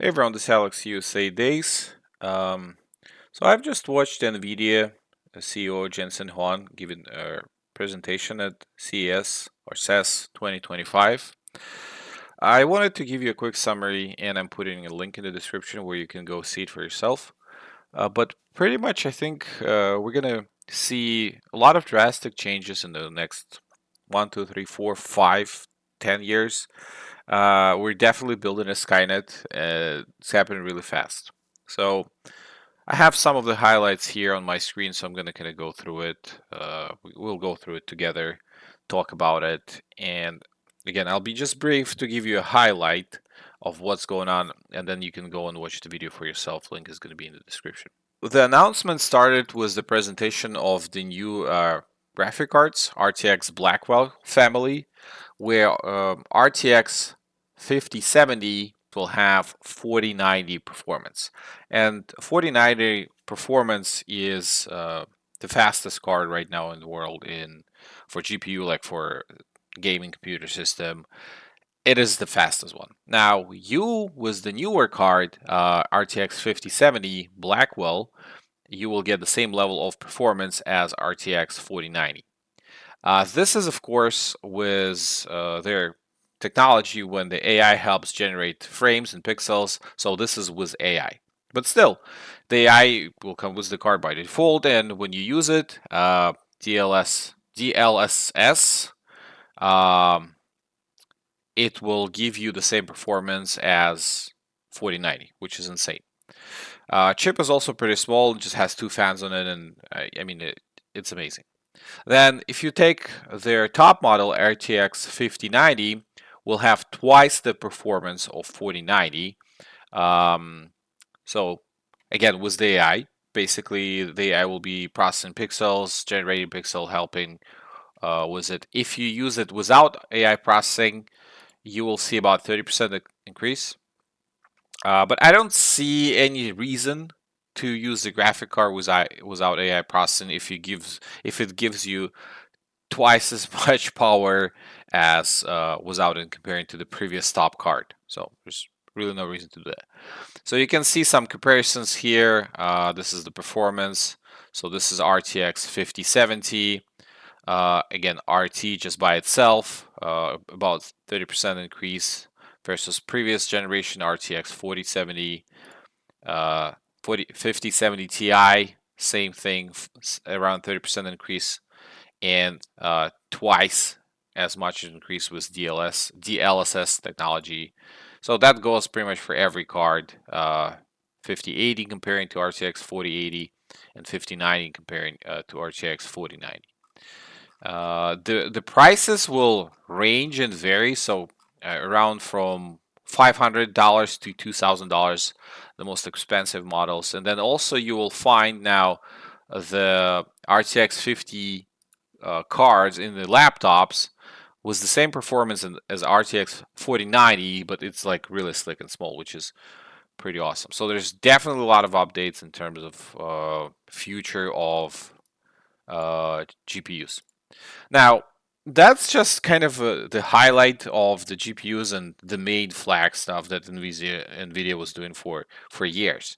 Hey everyone, this is Alex USA Days. So I've just watched NVIDIA CEO Jensen Huang giving a presentation at CES or CES 2025. I wanted to give you a quick summary, and I'm putting a link in the description where you can go see it for yourself. But pretty much, I think we're gonna see a lot of drastic changes in the next 1, 2, 3, 4, 5, 10 years. We're definitely building a Skynet. It's happening really fast. So I have some of the highlights here on my screen, so I'm going to kind of go through it. We'll go through it together, talk about it, and again, I'll be just brief to give you a highlight of what's going on, and then you can go and watch the video for yourself. Link is going to be in the description. The announcement started with the presentation of the new graphic cards, RTX Blackwell family, where RTX 5070 will have 4090 performance. And 4090 performance is the fastest card right now in the world for GPU, like for gaming computer system. It is the fastest one. Now, with the newer card, RTX 5070 Blackwell, you will get the same level of performance as RTX 4090. This is, of course, with their technology when the AI helps generate frames and pixels. So this is with AI. But still, the AI will come with the card by default, and when you use it, DLSS, um, it will give you the same performance as 4090, which is insane. Chip is also pretty small, just has 2 fans on it, and I mean, it's amazing. Then, if you take their top model, RTX 5090, will have twice the performance of 4090. So, again, with the AI, basically the AI will be processing pixels, generating pixel, helping with it. If you use it without AI processing, you will see about 30% increase. But I don't see any reason to use the graphic card without AI processing if it gives you twice as much power as without it comparing to the previous top card. So there's really no reason to do that. So you can see some comparisons here. This is the performance. So this is RTX 5070. Again, RT just by itself, about 30% increase versus previous generation RTX 4070, 5070 Ti, same thing, around 30% increase, and twice as much increase with DLSS technology. So that goes pretty much for every card. 5080 comparing to RTX 4080, and 5090 comparing to RTX 4090. The prices will range and vary, so around from $500 to $2,000, the most expensive models, and then also you will find now the RTX 50 cards in the laptops with the same performance as RTX 4090, but it's like really slick and small, which is pretty awesome. So there's definitely a lot of updates in terms of future of GPUs. Now, that's just kind of the highlight of the GPUs and the main flag stuff that NVIDIA was doing for years.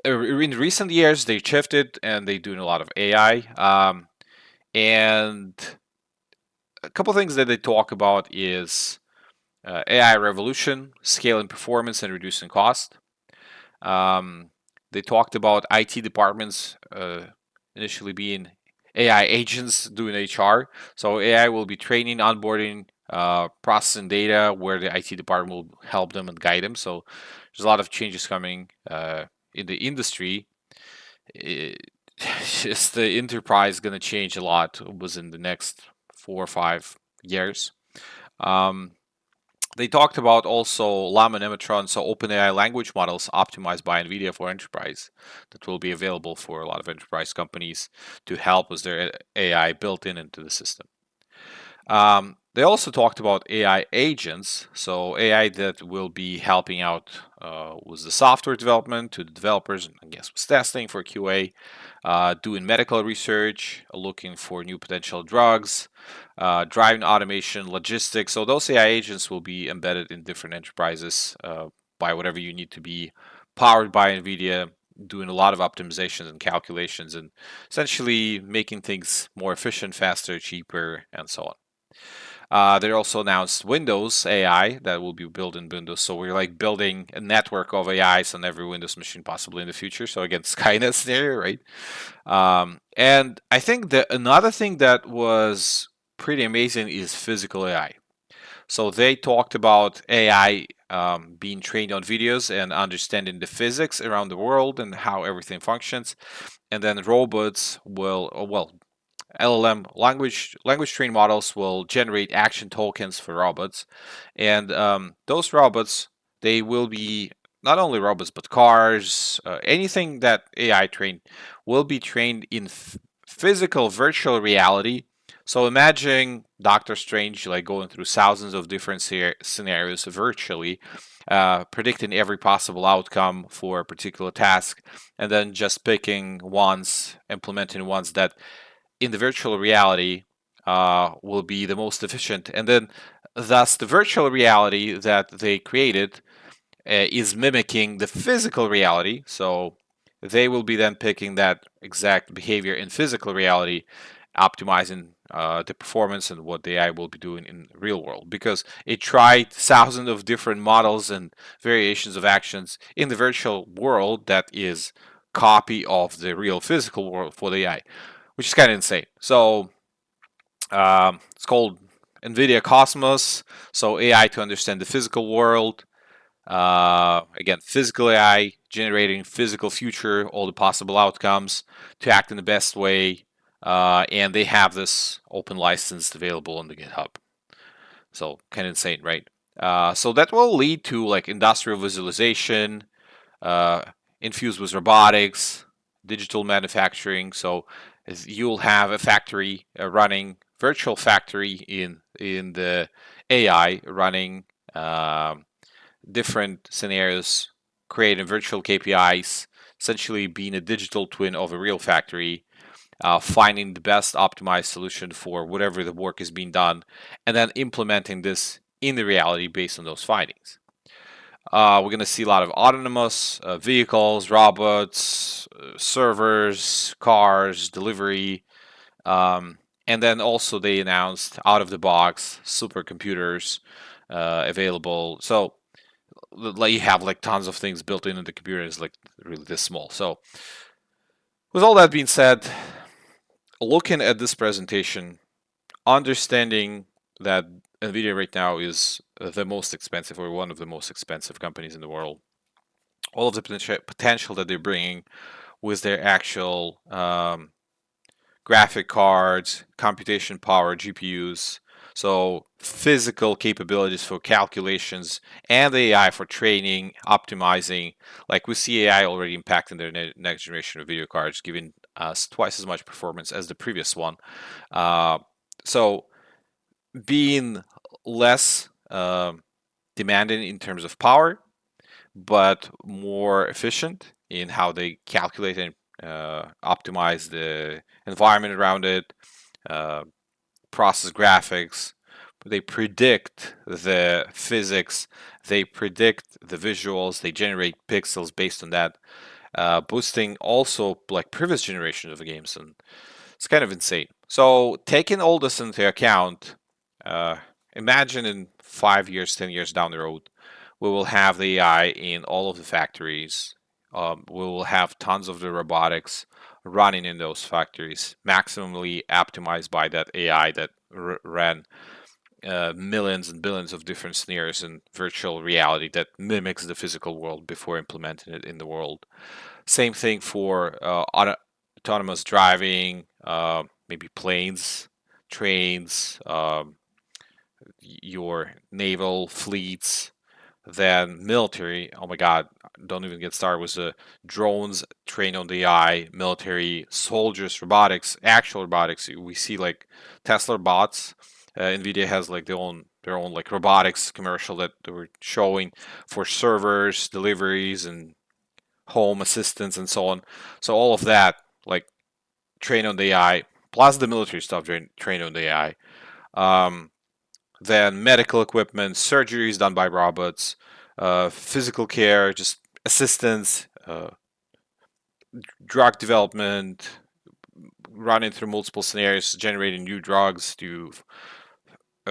In recent years, they shifted and they're doing a lot of AI. And a couple things that they talk about is AI revolution, scaling performance, and reducing cost. They talked about IT departments initially being AI agents doing HR. So AI will be training, onboarding, processing data where the IT department will help them and guide them. So there's a lot of changes coming in the industry. Just the enterprise is going to change a lot within the next 4 or 5 years. They talked about also Llama Nematron, so OpenAI language models optimized by NVIDIA for enterprise that will be available for a lot of enterprise companies to help with their AI built into the system. They also talked about AI agents, so AI that will be helping out with the software development to the developers, I guess with testing for QA, doing medical research, looking for new potential drugs, driving automation, logistics. So those AI agents will be embedded in different enterprises by whatever you need to be, powered by NVIDIA, doing a lot of optimizations and calculations, and essentially making things more efficient, faster, cheaper, and so on. They also announced Windows AI that will be built in Windows. So we're like building a network of AIs on every Windows machine possibly in the future. So again, Skynet scenario, right? And I think that another thing that was pretty amazing is physical AI. So they talked about AI being trained on videos and understanding the physics around the world and how everything functions. And then robots will, well, LLM language trained models will generate action tokens for robots, and those robots, they will be not only robots but cars, anything that AI trained will be trained in physical virtual reality. So imagine Doctor Strange like going through thousands of different scenarios virtually, predicting every possible outcome for a particular task, and then just picking ones, implementing ones that in the virtual reality will be the most efficient. And then, thus, the virtual reality that they created is mimicking the physical reality. So they will be then picking that exact behavior in physical reality, optimizing the performance and what the AI will be doing in the real world. Because it tried thousands of different models and variations of actions in the virtual world that is copy of the real physical world for the AI, which is kind of insane. So it's called NVIDIA Cosmos. So AI to understand the physical world. Again, physical AI generating physical future, all the possible outcomes to act in the best way. And they have this open license available on the GitHub. So kind of insane, right? So that will lead to like industrial visualization, infused with robotics, digital manufacturing. So you'll have a factory running virtual factory in the AI running different scenarios, creating virtual KPIs, essentially being a digital twin of a real factory, finding the best optimized solution for whatever the work is being done, and then implementing this in the reality based on those findings. We're going to see a lot of autonomous vehicles, robots, servers, cars, delivery. And then also they announced out of the box supercomputers available. So like you have like tons of things built into the computer is like really this small. So with all that being said, looking at this presentation, understanding that NVIDIA right now is the most expensive or one of the most expensive companies in the world, all of the potential that they're bringing with their actual graphic cards, computation power, GPUs, so physical capabilities for calculations and AI for training, optimizing. Like we see AI already impacting their next generation of video cards, giving us twice as much performance as the previous one. So being less demanding in terms of power, but more efficient in how they calculate and optimize the environment around it, process graphics. They predict the physics, they predict the visuals, they generate pixels based on that, boosting also like previous generations of games, and it's kind of insane. So taking all this into account, imagine in 5 years, 10 years down the road, we will have the AI in all of the factories. We will have tons of the robotics running in those factories, maximally optimized by that AI that ran millions and billions of different scenarios in virtual reality that mimics the physical world before implementing it in the world. Same thing for autonomous driving, maybe planes, trains, your naval fleets, then military. Oh my God, don't even get started with the drones trained on the AI, military, soldiers, robotics, actual robotics. We see like Tesla bots. NVIDIA has like their own like robotics commercial that they were showing for servers, deliveries, and home assistants and so on. So all of that like trained on the AI, plus the military stuff trained on the AI. Then medical equipment, surgeries done by robots, physical care, just assistance, drug development, running through multiple scenarios, generating new drugs to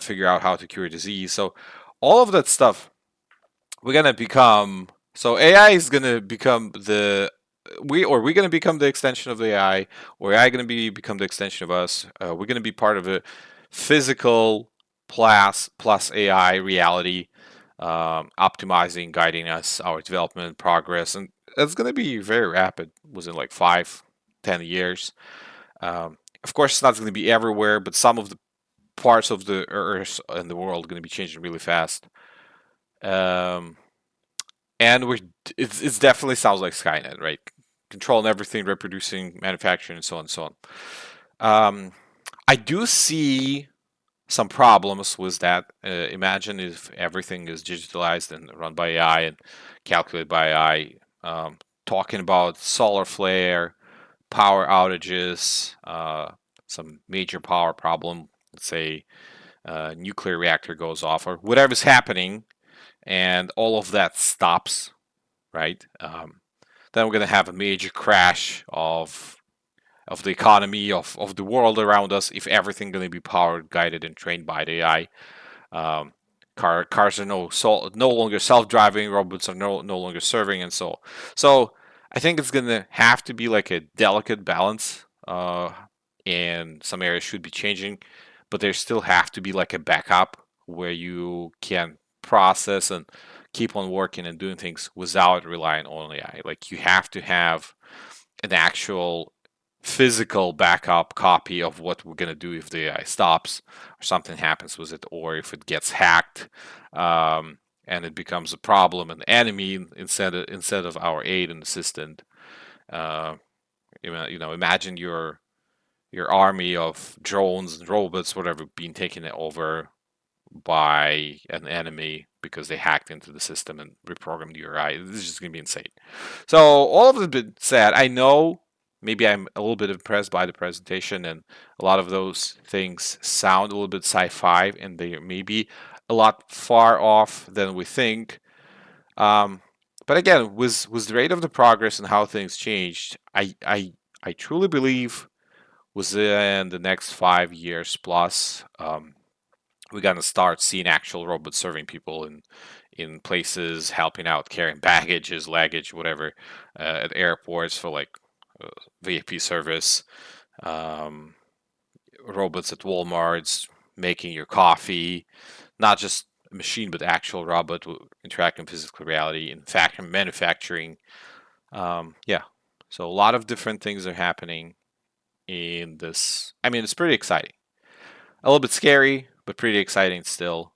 figure out how to cure disease. So all of that stuff, we're gonna become. So AI is gonna become we're gonna become the extension of the AI, or AI gonna become the extension of us. We're gonna be part of a physical plus AI reality, optimizing, guiding us, our development progress, and it's gonna be very rapid. Within like 5-10 years. Of course, it's not going to be everywhere, but some of the parts of the Earth and the world are going to be changing really fast. Um, and it's definitely sounds like Skynet, right? Controlling everything, reproducing, manufacturing, and so on and so on. Um, I do see some problems with that. Imagine if everything is digitalized and run by AI and calculated by AI. Talking about solar flare, power outages, some major power problem, let's say nuclear reactor goes off or whatever's happening, and all of that stops, right? Then we're going to have a major crash of the economy of the world around us if everything going to be powered, guided, and trained by the AI. Um, cars are no longer self-driving. Robots are no longer serving, and so. I think it's gonna have to be like a delicate balance, and some areas should be changing, but there still have to be like a backup where you can process and keep on working and doing things without relying on AI. Like you have to have an actual physical backup copy of what we're going to do if the AI stops or something happens with it, or if it gets hacked, and it becomes a problem, an enemy instead of our aid and assistant. Uh, imagine your army of drones and robots, whatever, being taken over by an enemy because they hacked into the system and reprogrammed your AI. This is just going to be insane. So all of it been said, I know maybe I'm a little bit impressed by the presentation, and a lot of those things sound a little bit sci-fi, and they may be a lot far off than we think. But again, with the rate of the progress and how things changed, I truly believe within the next 5 years plus, we're gonna start seeing actual robots serving people in places, helping out, carrying baggages, luggage, whatever, at airports for like VIP service. Um, Robots at Walmart's making your coffee, not just a machine, but actual robot interacting with physical reality. In fact, manufacturing. Yeah, so a lot of different things are happening in this. I mean, it's pretty exciting. A little bit scary, but pretty exciting still.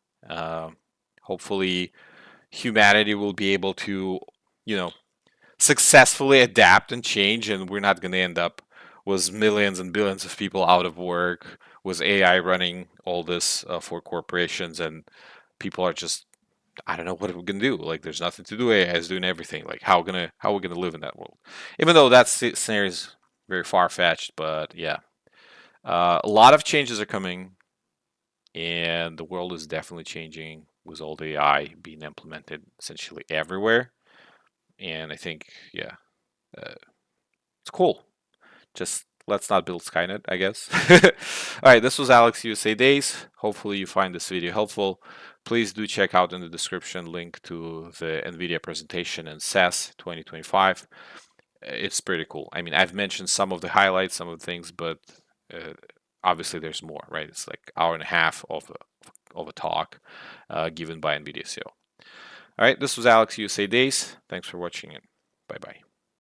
Hopefully, humanity will be able to, you know, successfully adapt and change, and we're not going to end up with millions and billions of people out of work, with AI running all this for corporations, and people are just, I don't know what we're gonna do. Like, there's nothing to do. AI is doing everything. Like, how are we gonna live in that world? Even though that scenario is very far fetched, but yeah, a lot of changes are coming, and the world is definitely changing with all the AI being implemented essentially everywhere. And I think, yeah, uh, it's cool. Just let's not build Skynet, I guess. All right, this was Alex USA Days. Hopefully you find this video helpful. Please do check out in the description link to the NVIDIA presentation in CES 2025. It's pretty cool. I mean, I've mentioned some of the highlights, some of the things, but obviously there's more, right? It's like hour and a half of a talk given by NVIDIA CEO. All right, this was Alex USA Days. Thanks for watching, and bye-bye.